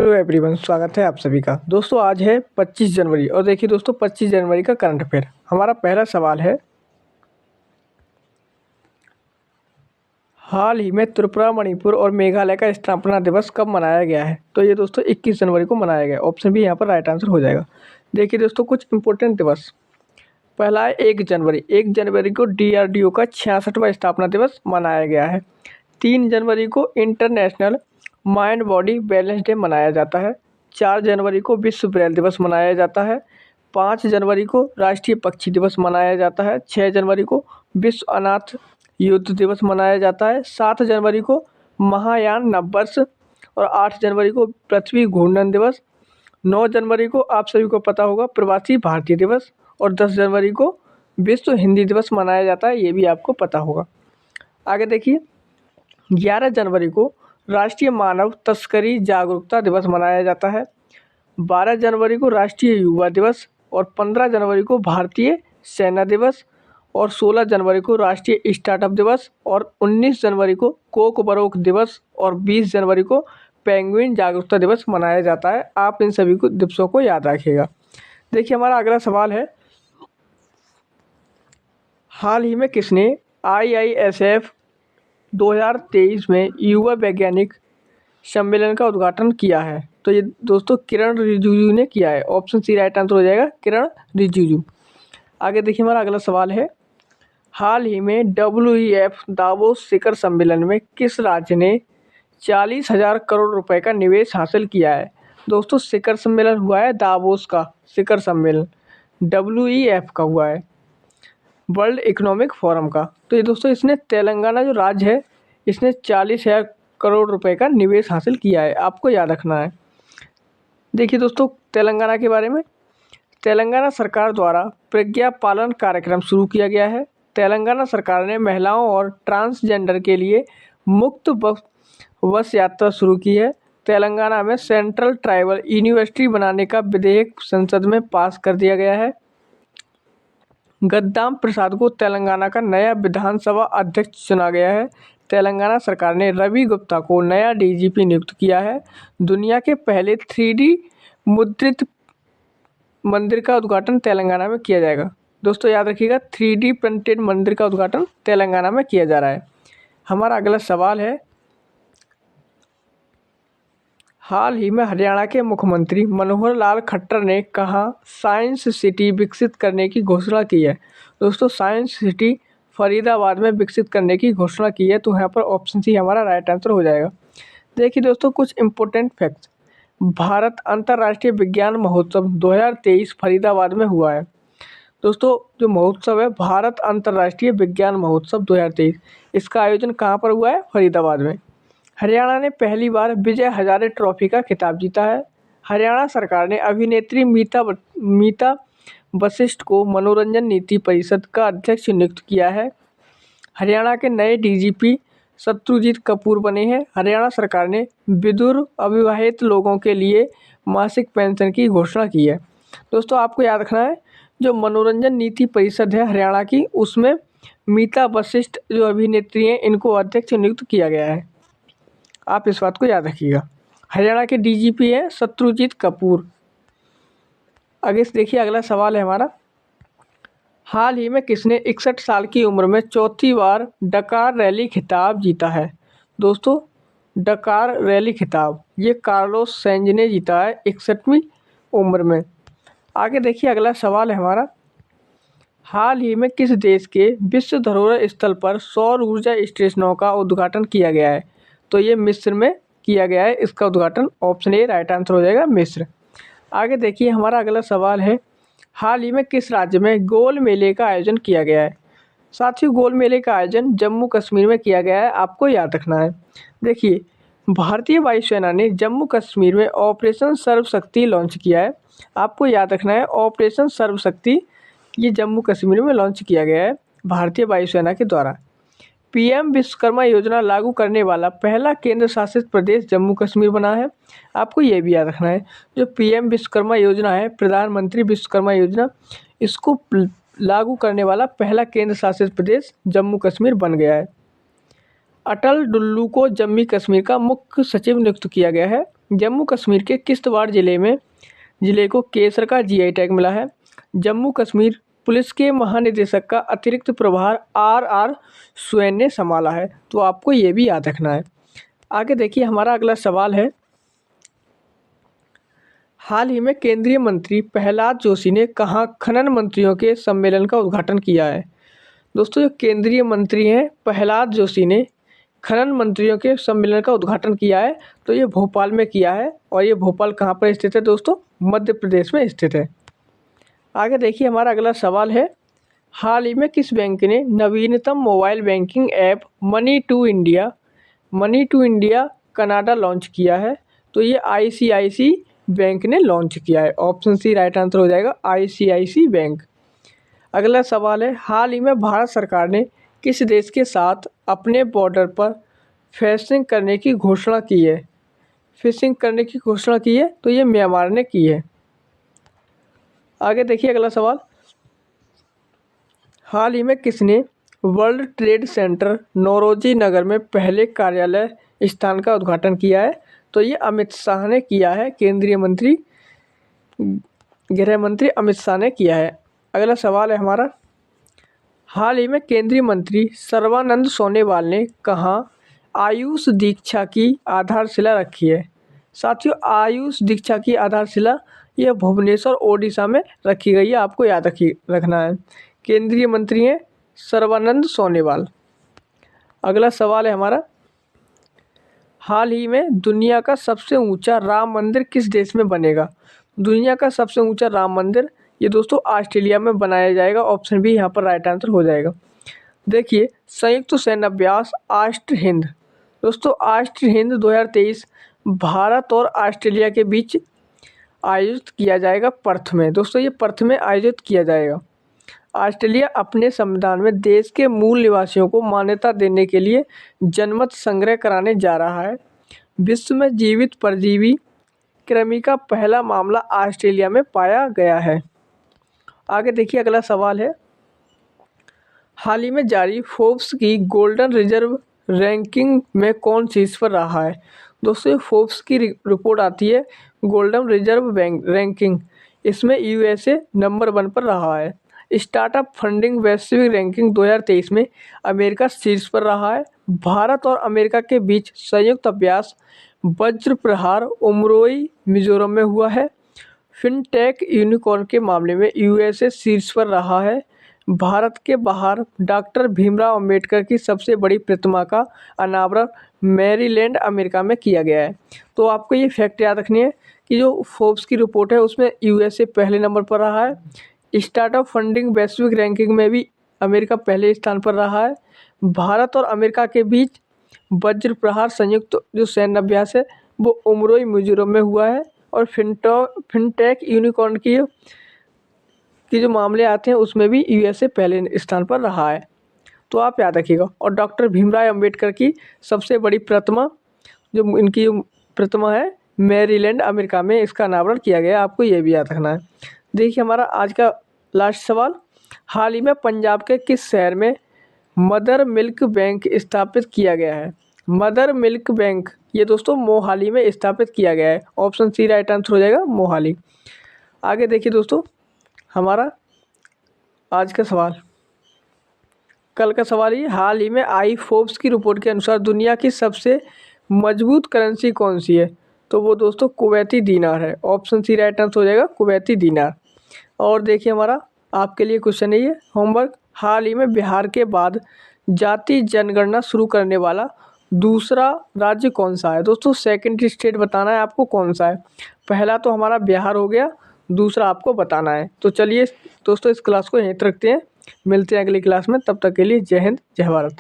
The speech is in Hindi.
हेलो एवरीवन, स्वागत है आप सभी का। दोस्तों आज है 25 जनवरी और देखिए दोस्तों 25 जनवरी का करंट अफेयर। हमारा पहला सवाल है, हाल ही में त्रिपुरा, मणिपुर और मेघालय का स्थापना दिवस कब मनाया गया है? तो ये दोस्तों 21 जनवरी को मनाया गया। ऑप्शन भी यहाँ पर राइट आंसर हो जाएगा। देखिए दोस्तों कुछ इंपॉर्टेंट दिवस। पहला है 1 जनवरी। 1 जनवरी को DRDO का 66वां स्थापना दिवस मनाया गया है। 3 जनवरी को international mind body balance day मनाया जाता है। 4 जनवरी को विश्व ब्रेल दिवस मनाया जाता है। 5 जनवरी को राष्ट्रीय पक्षी दिवस मनाया जाता है। 6 जनवरी को विश्व अनाथ युद्ध दिवस मनाया जाता है। 7 जनवरी को महायान नववर्ष और 8 जनवरी को पृथ्वी घूर्णन दिवस। 9 जनवरी को आप सभी को पता होगा प्रवासी भारतीय दिवस और 10 जनवरी को विश्व हिंदी दिवस मनाया जाता है, ये भी आपको पता होगा। आगे देखिए 11 जनवरी को राष्ट्रीय मानव तस्करी जागरूकता दिवस मनाया जाता है। 12 जनवरी को राष्ट्रीय युवा दिवस और 15 जनवरी को भारतीय सेना दिवस और 16 जनवरी को राष्ट्रीय स्टार्टअप दिवस और 19 जनवरी को कोकबरोक दिवस और 20 जनवरी को पेंगुइन जागरूकता दिवस मनाया जाता है। आप इन सभी को दिवसों को याद रखिएगा। देखिए हमारा अगला सवाल है, हाल ही में किसने IISF 2023 में युवा वैज्ञानिक सम्मेलन का उद्घाटन किया है? तो ये दोस्तों किरण रिजिजू ने किया है। ऑप्शन सी राइट आंसर हो जाएगा, किरण रिजिजू। आगे देखिए हमारा अगला सवाल है, हाल ही में WEF दावोस शिखर सम्मेलन में किस राज्य ने 40,000 करोड़ रुपए का निवेश हासिल किया है? दोस्तों शिखर सम्मेलन हुआ है दावोस का शिखर सम्मेलन, WEF का हुआ है, वर्ल्ड इकोनॉमिक फोरम का। तो ये दोस्तों इसने तेलंगाना जो राज्य है इसने 40,000 करोड़ रुपए का निवेश हासिल किया है, आपको याद रखना है। देखिए दोस्तों तेलंगाना के बारे में, तेलंगाना सरकार द्वारा प्रज्ञा पालन कार्यक्रम शुरू किया गया है। तेलंगाना सरकार ने महिलाओं और ट्रांसजेंडर के लिए मुक्त बस यात्रा शुरू की है। तेलंगाना में सेंट्रल ट्राइबल यूनिवर्सिटी बनाने का विधेयक संसद में पास कर दिया गया है। गद्दाम प्रसाद को तेलंगाना का नया विधानसभा अध्यक्ष चुना गया है। तेलंगाना सरकार ने रवि गुप्ता को नया DGP नियुक्त किया है। दुनिया के पहले 3D मुद्रित मंदिर का उद्घाटन तेलंगाना में किया जाएगा। दोस्तों याद रखिएगा 3D प्रिंटेड मंदिर का उद्घाटन तेलंगाना में किया जा रहा है। हमारा अगला सवाल है, हाल ही में हरियाणा के मुख्यमंत्री मनोहर लाल खट्टर ने कहाँ साइंस सिटी विकसित करने की घोषणा की है? दोस्तों साइंस सिटी फरीदाबाद में विकसित करने की घोषणा की है। तो यहाँ पर ऑप्शन सी हमारा राइट आंसर हो जाएगा। देखिए दोस्तों कुछ इंपॉर्टेंट फैक्ट्स। भारत अंतर्राष्ट्रीय विज्ञान महोत्सव 2023 फरीदाबाद में हुआ है। दोस्तों जो महोत्सव है भारत अंतर्राष्ट्रीय विज्ञान महोत्सव 2023, इसका आयोजन कहाँ पर हुआ है? फरीदाबाद में। हरियाणा ने पहली बार विजय हजारे ट्रॉफी का खिताब जीता है। हरियाणा सरकार ने अभिनेत्री मीता वशिष्ठ को मनोरंजन नीति परिषद का अध्यक्ष नियुक्त किया है। हरियाणा के नए DGP शत्रुजीत कपूर बने हैं। हरियाणा सरकार ने विधुर अविवाहित लोगों के लिए मासिक पेंशन की घोषणा की है। दोस्तों आपको याद रखना है जो मनोरंजन नीति परिषद है हरियाणा की, उसमें मीता वशिष्ठ जो अभिनेत्री हैं इनको अध्यक्ष नियुक्त किया गया है। आप इस बात को याद रखिएगा। हरियाणा के DGP है शत्रुजीत कपूर। आगे देखिए अगला सवाल है हमारा, हाल ही में किसने 61 साल की उम्र में चौथी बार डकार रैली खिताब जीता है? दोस्तों डकार रैली खिताब ये कार्लोस सैंज ने जीता है 61वीं उम्र में। आगे देखिए अगला सवाल है हमारा, हाल ही में किस देश के विश्व धरोहर स्थल पर सौर ऊर्जा स्टेशनों का उद्घाटन किया गया है? तो ये मिस्र में किया गया है इसका उद्घाटन। ऑप्शन ए राइट आंसर हो जाएगा, मिस्र। आगे देखिए हमारा अगला सवाल है, हाल ही में किस राज्य में गोल मेले का आयोजन किया गया है? साथियों गोल मेले का आयोजन जम्मू कश्मीर में किया गया है, आपको याद रखना है। देखिए भारतीय वायुसेना ने जम्मू कश्मीर में ऑपरेशन सर्वशक्ति लॉन्च किया है, आपको याद रखना है ऑपरेशन सर्वशक्ति ये जम्मू कश्मीर में लॉन्च किया गया है भारतीय वायुसेना के द्वारा। PM विश्वकर्मा योजना लागू करने वाला पहला केंद्र शासित प्रदेश जम्मू कश्मीर बना है, आपको ये भी याद रखना है। जो PM विश्वकर्मा योजना है प्रधानमंत्री विश्वकर्मा योजना, इसको लागू करने वाला पहला केंद्र शासित प्रदेश जम्मू कश्मीर बन गया है। अटल डुल्लू को जम्मू कश्मीर का मुख्य सचिव नियुक्त किया गया है। जम्मू कश्मीर के किश्तवाड़ जिले को केसर का जीआई टैग मिला है। जम्मू कश्मीर पुलिस के महानिदेशक का अतिरिक्त प्रभार आर स्वैन ने संभाला है। तो आपको ये भी याद रखना है। आगे देखिए, हमारा अगला सवाल है, हाल ही में केंद्रीय मंत्री प्रहलाद जोशी ने कहाँ खनन मंत्रियों के सम्मेलन का उद्घाटन किया है। दोस्तों, जो केंद्रीय मंत्री हैं प्रहलाद जोशी ने खनन मंत्रियों के सम्मेलन का उद्घाटन किया है। तो ये भोपाल में किया है, और ये भोपाल कहाँ पर स्थित है दोस्तों? मध्य प्रदेश में स्थित है। आगे देखिए, हमारा अगला सवाल है, हाल ही में किस बैंक ने नवीनतम mobile banking app money to India Canada launch किया है? तो ये ICICI बैंक ने लॉन्च किया है। ऑप्शन सी राइट आंसर हो जाएगा, ICICI बैंक। अगला सवाल है, हाल ही में भारत सरकार ने किस देश के साथ अपने बॉर्डर पर फिशिंग करने की घोषणा की है? तो ये म्यांमार ने की है। आगे देखिए, अगला सवाल, हाल ही में किसने वर्ल्ड ट्रेड सेंटर नौरोजी नगर में पहले कार्यालय स्थान का उद्घाटन किया है? तो ये अमित शाह ने किया है। केंद्रीय मंत्री गृह मंत्री अमित शाह ने किया है। अगला सवाल है हमारा, हाल ही में केंद्रीय मंत्री सर्बानंद सोनोवाल ने कहाँ आयुष दीक्षा की आधारशिला रखी है? साथियों, आयुष दीक्षा की आधारशिला यह भुवनेश्वर ओडिशा में रखी गई है। आपको याद रखना है। केंद्रीय मंत्री हैं सर्बानंद सोनोवाल। अगला सवाल है हमारा, हाल ही में दुनिया का सबसे ऊंचा राम मंदिर किस देश में बनेगा? दुनिया का सबसे ऊंचा राम मंदिर ये दोस्तों ऑस्ट्रेलिया में बनाया जाएगा। ऑप्शन बी यहाँ पर राइट आंसर हो जाएगा। देखिए, संयुक्त सैन्य अभ्यास ऑस्ट्र हिंद, दोस्तों ऑस्ट्र हिंद 2023 भारत और ऑस्ट्रेलिया के बीच आयोजित किया जाएगा पर्थ में। दोस्तों, ये पर्थ में आयोजित किया जाएगा। ऑस्ट्रेलिया अपने संविधान में देश के मूल निवासियों को मान्यता देने के लिए जनमत संग्रह कराने जा रहा है। विश्व में जीवित परजीवी कृमि का पहला मामला ऑस्ट्रेलिया में पाया गया है। आगे देखिए, अगला सवाल है, हाल ही में जारी फोर्ब्स की गोल्डन रिजर्व रैंकिंग में कौन शीर्ष पर रहा है? दोस्तों, फोर्ब्स की रिपोर्ट आती है गोल्डन रिजर्व रैंकिंग, इसमें USA नंबर 1 पर रहा है। स्टार्टअप फंडिंग वैश्विक रैंकिंग 2023 में अमेरिका शीर्ष पर रहा है। भारत और अमेरिका के बीच संयुक्त अभ्यास वज्र प्रहार उमरोई मिजोरम में हुआ है। फिनटेक यूनिकॉर्न के मामले में USA शीर्ष पर रहा है। भारत के बाहर डॉक्टर भीमराव अंबेडकर की सबसे बड़ी प्रतिमा का अनावरण मैरीलैंड अमेरिका में किया गया है। तो आपको ये फैक्ट याद रखनी है कि जो फोर्ब्स की रिपोर्ट है उसमें USA पहले नंबर पर रहा है। स्टार्टअप फंडिंग वैश्विक रैंकिंग में भी अमेरिका पहले स्थान पर रहा है। भारत और अमेरिका के बीच वज्र प्रहार संयुक्त जो सैन्य अभ्यास है वो उमरोई मिजोरम में हुआ है। और फिनटेक यूनिकॉर्न की जो मामले आते हैं उसमें भी USA पहले स्थान पर रहा है। तो आप याद रखिएगा। और डॉक्टर भीमराव अंबेडकर की सबसे बड़ी प्रतिमा जो इनकी प्रतिमा है मैरीलैंड अमेरिका में इसका अनावरण किया गया। आपको ये भी याद रखना है। देखिए, हमारा आज का लास्ट सवाल, हाल ही में पंजाब के किस शहर में मदर मिल्क बैंक स्थापित किया गया है? मदर मिल्क बैंक ये दोस्तों मोहाली में स्थापित किया गया है। ऑप्शन सी राइट आंसर हो जाएगा, मोहाली। आगे देखिए दोस्तों, हमारा आज का सवाल, कल का सवाल ये, हाल ही में आई फोर्ब्स की रिपोर्ट के अनुसार दुनिया की सबसे मजबूत करेंसी कौन सी है? तो वो दोस्तों कुवैती दीनार है। ऑप्शन सी राइट आंसर हो जाएगा, कुवैती दीनार। और देखिए, हमारा आपके लिए क्वेश्चन है ये होमवर्क, हाल ही में बिहार के बाद जाति जनगणना शुरू करने वाला दूसरा राज्य कौन सा है? दोस्तों, सेकंड स्टेट बताना है आपको कौन सा है। पहला तो हमारा बिहार हो गया, दूसरा आपको बताना है। तो चलिए दोस्तों, इस क्लास को यहीं तक रखते हैं, मिलते हैं अगली क्लास में। तब तक के लिए जय हिंद, जय भारत।